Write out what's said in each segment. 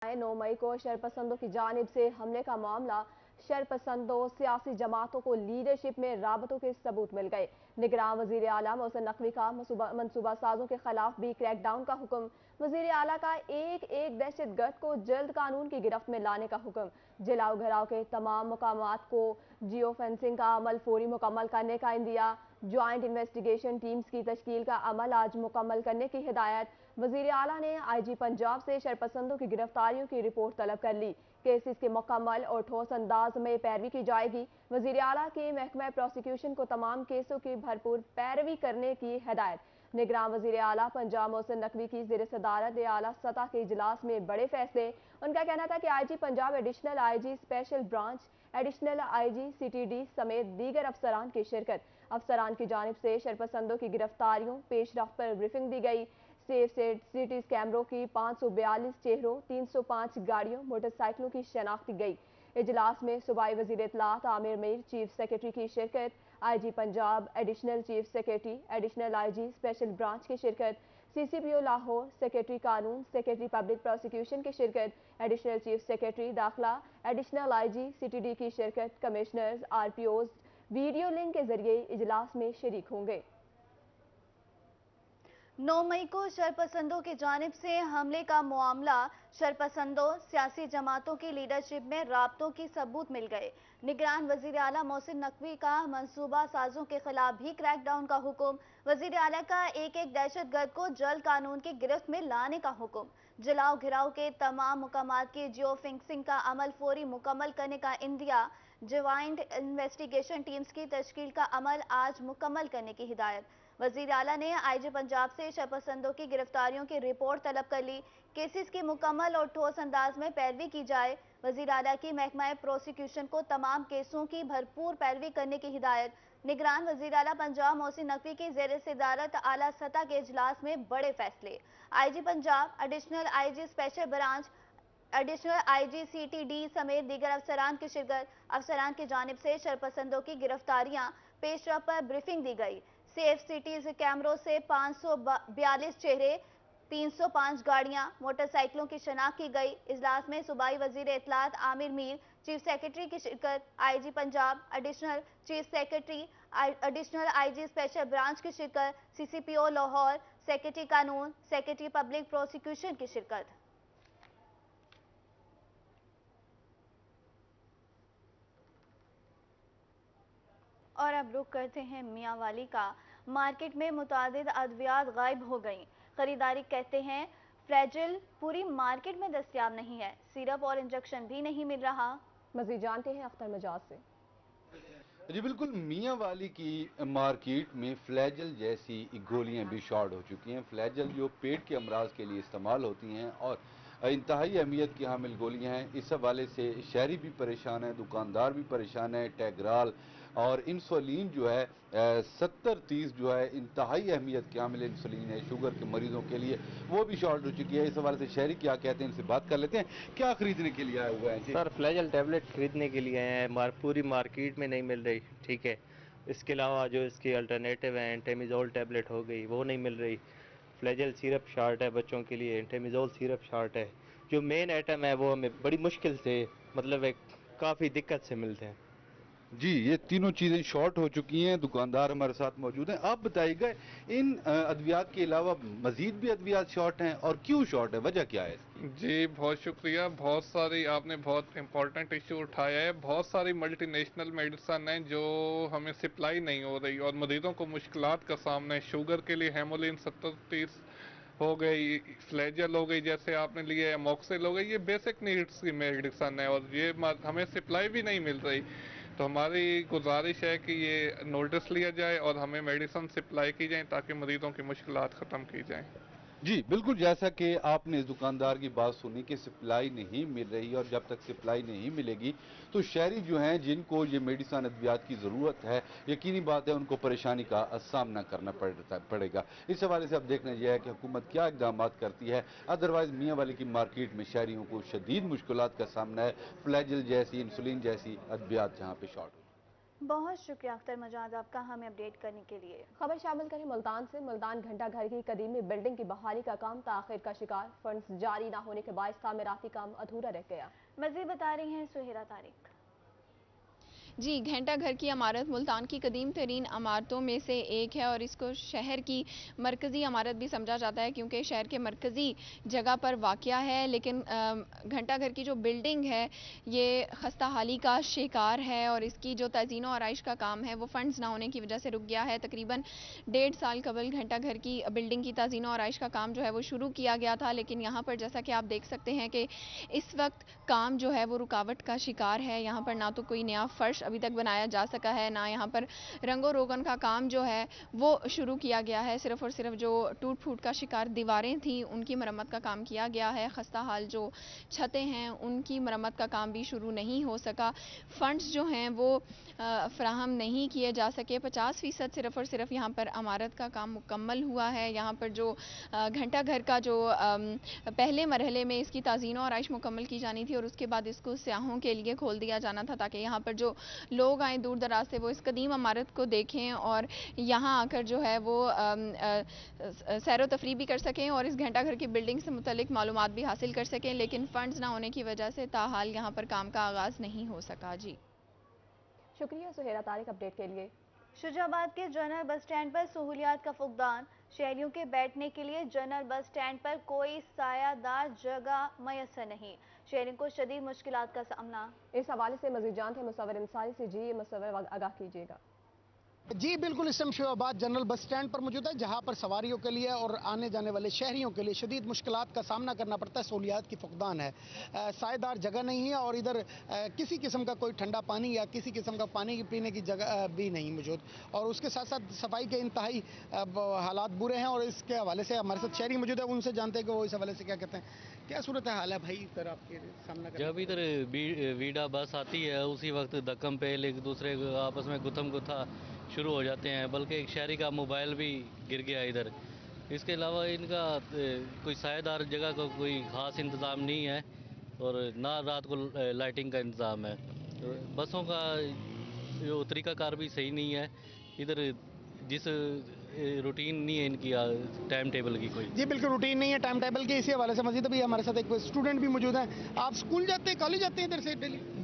9 मई को शरपसंदों की जानिब से हमले का मामला। शरपसंदों सियासी जमातों को लीडरशिप में राबतों के सबूत मिल गए। निगरान वजीर आला मोहसिन नकवी का मनसूबा साजों के खिलाफ भी क्रैकडाउन का हुक्म। वजीर आला का एक एक दहशतगर्द को जल्द कानून की गिरफ्त में लाने का हुक्म। जलाओ घराव के तमाम मकामात को जियो फेंसिंग का अमल फौरी मुकम्मल करने का इंदिया। ज्वाइंट इन्वेस्टिगेशन टीम्स की तश्कील का अमल आज मुकम्मल करने की हिदायत। वजीर आला ने IG पंजाब से शरपसंदों की गिरफ्तारियों की रिपोर्ट तलब कर ली। केसेस के मुकम्मल और ठोस अंदाज में पैरवी की जाएगी। वजीर आला के महकमा प्रोसिक्यूशन को तमाम केसों की भरपूर पैरवी करने की हिदायत। निगरान वजीर आला पंजाब मोहसिन नकवी की ज़ेर सदारत आला सतह के इजलास में बड़े फैसले। उनका कहना था कि IG Punjab, additional IG special branch, additional IG CTD समेत दीगर अफसरान की शिरकत। अफसरान की जानिब से शरपसंदों की गिरफ्तारियों पेशरफ पर ब्रीफिंग दी गई। सेफ सिटीज कैमरों की 542 चेहरों, 305 गाड़ियों, मोटरसाइकिलों की शनाख्त की गई। इजलास में सूबाई वजीर इत्तलात आमिर मीर, चीफ सेक्रेटरी की शिरकत। IG Punjab, additional chief secretary, additional IG special branch की शिरकत। CCPO लाहौर, सेक्रेटरी कानून, सेक्रेटरी पब्लिक प्रोसिक्यूशन की शिरकत। एडिशनल चीफ सेक्रेटरी दाखिला, एडिशनल IG CTD की शिरकत। कमिश्नर्स RPOs वीडियो लिंक के जरिए इजलास में शरीक होंगे। 9 मई को शरपसंदों की जानिब से हमले का मामला। शरपसंदों सियासी जमातों की लीडरशिप में राब्तों की सबूत मिल गए। निगरान वजीर आला मोहसिन नकवी का मनसूबा साजों के खिलाफ भी क्रैकडाउन का हुक्म। वजीर आला का एक एक दहशतगर्द को जल्द कानून की गिरफ्त में लाने का हुक्म। जलाओ घिराव के तमाम मुकामात की जियो फेंसिंग का अमल फौरी मुकम्मल करने का इंदिया। ज्वाइंट इन्वेस्टिगेशन टीम्स की तश्कील का अमल आज मुकम्मल करने की हिदायत। वजीर आला ने IG पंजाब से शरपसंदों की गिरफ्तारियों की रिपोर्ट तलब कर ली। केसेस की मुकम्मल और ठोस अंदाज में पैरवी की जाए। वजीर आला की महकमा प्रोसिक्यूशन को तमाम केसों की भरपूर पैरवी करने की हिदायत। निगरान वजीर आला पंजाब मोहसिन नकवी की ज़ेर सदारत आला सतह के इजलास में बड़े फैसले। IG Punjab, additional IG special branch, additional IG CTD समेत दीगर अफसरान की शिरकत। अफसरान की जानिब से शरपसंदों की गिरफ्तारियां पेशरफ पर ब्रीफिंग दी गई। सेफ सिटीज कैमरों से 542 चेहरे, 305 गाड़ियां, मोटरसाइकिलों की शनाख्त की गई। इजलास में सूबाई वजीर इत्तलात आमिर मीर, चीफ सेक्रेटरी की शिरकत। IG Punjab, additional chief secretary, additional IG special branch की शिरकत। CCPO लाहौर, सेक्रेटरी कानून, सेक्रेटरी पब्लिक प्रोसिक्यूशन की शिरकत। और अब रुक करते हैं मियांवाली का। मार्केट में मुतादिद अद्वियात गायब हो गई। खरीदारी कहते हैं फ्रेजिल पूरी मार्केट में दस्तयाब नहीं है। सिरप और इंजेक्शन भी नहीं मिल रहा। मजीद जानते हैं अख्तर मजाज से। जी बिल्कुल, मियांवाली की मार्केट में फ्लैजल जैसी गोलियां भी शॉर्ट हो चुकी हैं। फ्लैजल जो पेट के अमराज के लिए इस्तेमाल होती हैं और इंतहाई अहमियत की हामिल गोलियां हैं। इस हवाले से शहरी भी परेशान है, दुकानदार भी परेशान है। टैगराल और इंसुलिन जो है 70-30 जो है इंतहाई अहमियत की हामिल इंसुलिन है शुगर के मरीजों के लिए, वो भी शॉर्ट हो चुकी है। इस हवाले से शहरी क्या कहते हैं इनसे बात कर लेते हैं। क्या खरीदने के लिए आए हुए हैं? सर फ्लैजल टैबलेट खरीदने के लिए आए हैं, पूरी मार्केट में नहीं मिल रही। ठीक है, इसके अलावा जो इसकी अल्टरनेटिव है एंटेमिजोल टैबलेट हो गई, वो नहीं मिल रही। फ्लैजल सिरप शार्ट है बच्चों के लिए, एंटेमिजोल सिरप शार्ट है। जो मेन आइटम है वो हमें बड़ी मुश्किल से, मतलब एक काफ़ी दिक्कत से मिलते हैं। जी, ये तीनों चीजें शॉर्ट हो चुकी हैं। दुकानदार हमारे साथ मौजूद हैं। आप बताइएगा, इन अद्वियात के अलावा मजीद भी अद्वियात शॉर्ट हैं और क्यों शॉर्ट है, वजह क्या है इसकी? जी बहुत शुक्रिया। बहुत सारी आपने बहुत इम्पोर्टेंट इशू उठाया है। बहुत सारी मल्टीनेशनल मेडिसन हैं जो हमें सप्लाई नहीं हो रही और मरीजों को मुश्किलात का सामना है। शुगर के लिए हेमोलिन 70-30 हो गई, फ्लैजल हो गई, जैसे आपने लिए एमोक्सिल हो गई, ये बेसिक नीड्स की मेडिसन है और ये हमें सप्लाई भी नहीं मिल रही। तो हमारी गुजारिश है कि ये नोटिस लिया जाए और हमें मेडिसिन सप्लाई की जाए ताकि मरीजों की मुश्किलात ख़त्म की जाएं। जी बिल्कुल, जैसा कि आपने इस दुकानदार की बात सुनी कि सप्लाई नहीं मिल रही और जब तक सप्लाई नहीं मिलेगी तो शहरी जो हैं जिनको ये मेडिसिन अद्वियात की ज़रूरत है, यकीनी बात है उनको परेशानी का सामना करना पड़ेगा। इस हवाले से अब देखना यह है कि हुकूमत क्या इकदाम करती है। अदरवाइज मियांवाली की मार्केट में शहरियों को शदीद मुश्किलात का सामना है। फ्लैजल जैसी, इंसुलिन जैसी अद्वियात जहाँ पे शॉर्ट हो। बहुत शुक्रिया अख्तर मजाज आपका हमें अपडेट करने के लिए। खबर शामिल करें मुल्तान से। मुल्तान घंटा घर की कदीमी बिल्डिंग की बहाली का काम ताखिर का शिकार। फंड्स जारी न होने के बायस तामीराती काम अधूरा रह गया। मजीद बता रही हैं सुहेरा तारिक। जी, घंटा घर की इमारत मुल्तान की कदीम तरीन इमारतों में से एक है और इसको शहर की मरकज़ी इमारत भी समझा जाता है क्योंकि शहर के मरकज़ी जगह पर वाक़या है। लेकिन घंटा घर की जो बिल्डिंग है ये खस्ता हाली का शिकार है और इसकी जो तज़ीन और आराइश का काम है वो फंड्स ना होने की वजह से रुक गया है। तकरीबन 1.5 साल कबल घंटा घर की बिल्डिंग की तज़ीन और आराइश का काम जो है वो शुरू किया गया था, लेकिन यहाँ पर जैसा कि आप देख सकते हैं कि इस वक्त काम जो है वो रुकावट का शिकार है। यहाँ पर ना तो कोई नया फर्श अभी तक बनाया जा सका है, ना यहाँ पर रंगो रोगन का काम जो है वो शुरू किया गया है। सिर्फ और सिर्फ जो टूट फूट का शिकार दीवारें थी उनकी मरम्मत का काम किया गया है। खस्ता हाल जो छतें हैं उनकी मरम्मत का काम भी शुरू नहीं हो सका। फंड्स जो हैं वो फ्राहम नहीं किए जा सके। 50% सिर्फ और सिर्फ यहाँ पर इमारत का काम मुकम्मल हुआ है। यहाँ पर जो घंटा घर का जो पहले मरहले में इसकी ताज़ीन और आइश मुकम्मल की जानी थी और उसके बाद इसको सयाहों के लिए खोल दिया जाना था ताकि यहाँ पर जो लोग आए दूर दराज से वो इस कदीम इमारत को देखें और यहाँ आकर जो है वो सैर व तफरी भी कर सकें और इस घंटा घर की बिल्डिंग से मुतल्लिक मालूमात भी हासिल कर सकें। लेकिन फंड्स ना होने की वजह से ताहाल यहाँ पर काम का आगाज़ नहीं हो सका। जी शुक्रिया सुहेरा तारिक अपडेट के लिए। शुजाबाद के जनरल बस स्टैंड पर सहूलियात का फुकदान। शहरियों के बैठने के लिए जनरल बस स्टैंड पर कोई सायादार जगह मैसर नहीं। शहरियों को शदीद मुश्किलात का सामना। इस हवाले से मजीद जानते हैं मुसव्विर इंसारी से। जी मुसव्विर आगाह कीजिएगा। जी बिल्कुल, इस समय शुजाबाद जनरल बस स्टैंड पर मौजूद है जहां पर सवारियों के लिए और आने जाने वाले शहरियों के लिए शदीद मुश्किलात का सामना करना पड़ता है। सहूलियात की फुकदान है, सायेदार जगह नहीं है और इधर किसी किस्म का कोई ठंडा पानी या किसी किस्म का पानी पीने की जगह भी नहीं मौजूद और उसके साथ साथ सफाई के इंतहाई हालात बुरे हैं। और इसके हवाले से हमारे साथ शहरी मौजूद है, उनसे जानते हैं कि वो इस हवाले से क्या कहते हैं। क्या सूरत हाल है भाई इधर आपके सामना? जब इधर वीडा बस आती है उसी वक्त धक्कम पेल एक दूसरे को आपस में गुथम गुथा शुरू हो जाते हैं, बल्कि एक शहरी का मोबाइल भी गिर गया इधर। इसके अलावा इनका कोई सायेदार जगह का कोई ख़ास इंतज़ाम नहीं है और ना रात को लाइटिंग का इंतज़ाम है। तो बसों का जो तरीक़ाकार भी सही नहीं है इधर, जिस रूटीन नहीं है इनकी टाइम टेबल की कोई। जी बिल्कुल रूटीन नहीं है टाइम टेबल की। इसी हवाले से मजीद भी हमारे साथ एक स्टूडेंट भी मौजूद हैं। आप स्कूल जाते हैं, कॉलेज जाते हैं इधर से?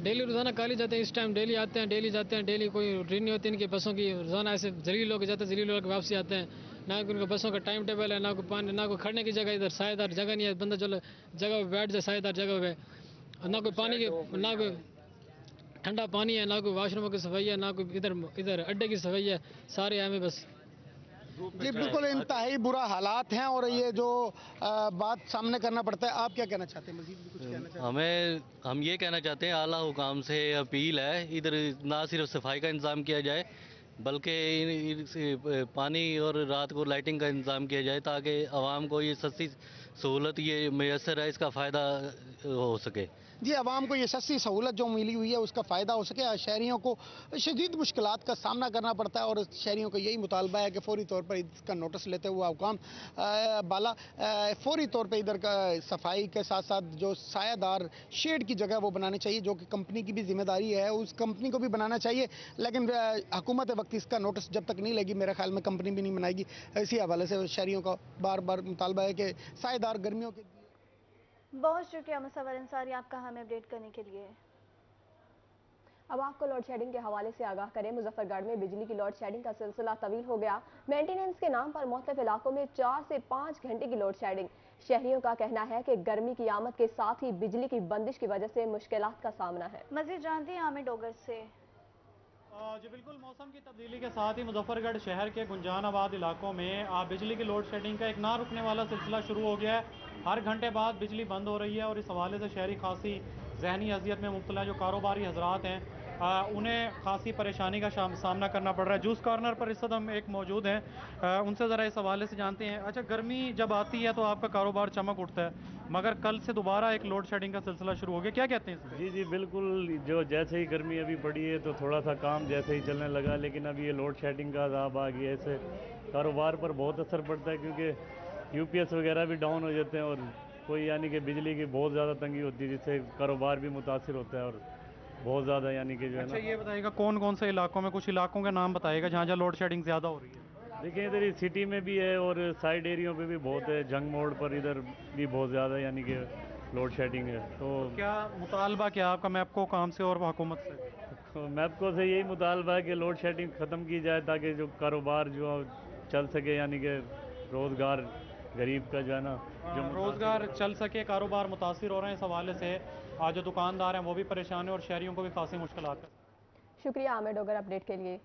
डेली रोजाना कॉलेज जाते हैं, इस टाइम डेली आते हैं, डेली जाते हैं, डेली कोई रूटीन नहीं होती इनकी बसों की। रोजाना ऐसे जलील लोग जाते हैं, जलील लोग वापसी आते हैं। ना उनके बसों का टाइम टेबल है, ना कोई पानी, ना कोई खड़ने की जगह। इधर सायेदार जगह नहीं है, बंदा चलो जगह पे बैठ जाए सायेदार जगह पे। ना कोई पानी की, ना कोई ठंडा पानी है, ना कोई वाशरूमों की सफाई है, ना कोई इधर अड्डे की सफाई है। सारे हमें बस जी बिल्कुल इंतहाई बुरा हालात हैं और ये जो बात सामने करना पड़ता है। आप क्या कहना चाहते हैं? मजीद भी कुछ कहना चाहते हैं? हम ये कहना चाहते हैं, आला हुकाम से अपील है इधर ना सिर्फ सफाई का इंतज़ाम किया जाए बल्कि पानी और रात को लाइटिंग का इंतज़ाम किया जाए ताकि आवाम को ये सस्ती सहूलत ये मैसर है, इसका फ़ायदा हो सके। जी आवाम को ये सस्ती सहूलत जो मिली हुई है उसका फ़ायदा हो सके। शहरियों को शदीद मुश्किलात का सामना करना पड़ता है और शहरियों को यही मुतालबा है कि फौरी तौर पर इसका नोटिस लेते हुए हुकाम बाला फौरी तौर पर इधर का सफाई के साथ साथ जो सायादार शेड की जगह वो बनानी चाहिए, जो कि कंपनी की भी जिम्मेदारी है, उस कंपनी को भी बनाना चाहिए। लेकिन हुकूमत वक्त इसका नोटिस जब तक नहीं लेगी मेरे ख्याल में कंपनी भी नहीं बनाएगी। इसी हवाले से शहरियों का बार बार मुतालबा है कि सायेदार गर्मियों के। बहुत शुक्रिया मुसव्विर इंसारी आपका हमें अपडेट करने के लिए। अब आपको लोड शेडिंग के हवाले से आगाह करें। मुजफ्फरगढ़ में बिजली की लोड शेडिंग का सिलसिला तवील हो गया। मेंटेनेंस के नाम पर मुख्तलिफ इलाकों में 4 से 5 घंटे की लोड शेडिंग। शहरियों का कहना है कि गर्मी की आमद के साथ ही बिजली की बंदिश की वजह से मुश्किलात का सामना है। मजीद जानते हैं आमिर डोगर से। जी बिल्कुल, मौसम की तब्दीली के साथ ही मुजफ्फरगढ़ शहर के गुंजानाबाद इलाकों में बिजली की लोड शेडिंग का एक ना रुकने वाला सिलसिला शुरू हो गया है। हर घंटे बाद बिजली बंद हो रही है और इस हवाले से शहरी खासी जहनी अजियत में मुब्तला जो कारोबारी हजरात हैं उन्हें खासी परेशानी का सामना करना पड़ रहा है। जूस कॉर्नर पर इस वक्त हम एक मौजूद हैं, उनसे ज़रा इस हवाले से जानते हैं। अच्छा, गर्मी जब आती है तो आपका कारोबार चमक उठता है, मगर कल से दोबारा एक लोड शेडिंग का सिलसिला शुरू हो गया, क्या कहते हैं इसमें? जी बिल्कुल, जो जैसे ही गर्मी अभी पड़ी है तो थोड़ा सा काम जैसे ही चलने लगा, लेकिन अभी ये लोड शेडिंग का अज़ाब आ गया। इससे कारोबार पर बहुत असर पड़ता है क्योंकि यूपीएस वगैरह भी डाउन हो जाते हैं और कोई यानी कि बिजली की बहुत ज़्यादा तंगी होती है जिससे कारोबार भी मुतासिर होता है और बहुत ज़्यादा यानी कि जो है अच्छा, ना। ये बताइएगा कौन कौन से इलाकों में, कुछ इलाकों के नाम बताइएगा जहाँ जहाँ लोड शेडिंग ज़्यादा हो रही है। देखिए इधर ही सिटी में भी है और साइड एरियो पे भी बहुत है, जंग मोड़ पर इधर भी बहुत ज़्यादा यानी कि लोड शेडिंग है। तो क्या मुतालबा क्या आपका मैपको काम से और हुकूमत से? मैपको से यही मुतालबा है कि लोड शेडिंग ख़त्म की जाए ताकि जो कारोबार जो चल सके, यानी कि रोज़गार गरीब का जो है ना, जो रोज़गार चल सके, कारोबार मुतासिर हो रहे हैं। इस हवाले से आज जो दुकानदार हैं वो भी परेशान हैं और शहरियों को भी खासी मुश्किलात है। शुक्रिया आमिर डोगर अपडेट के लिए।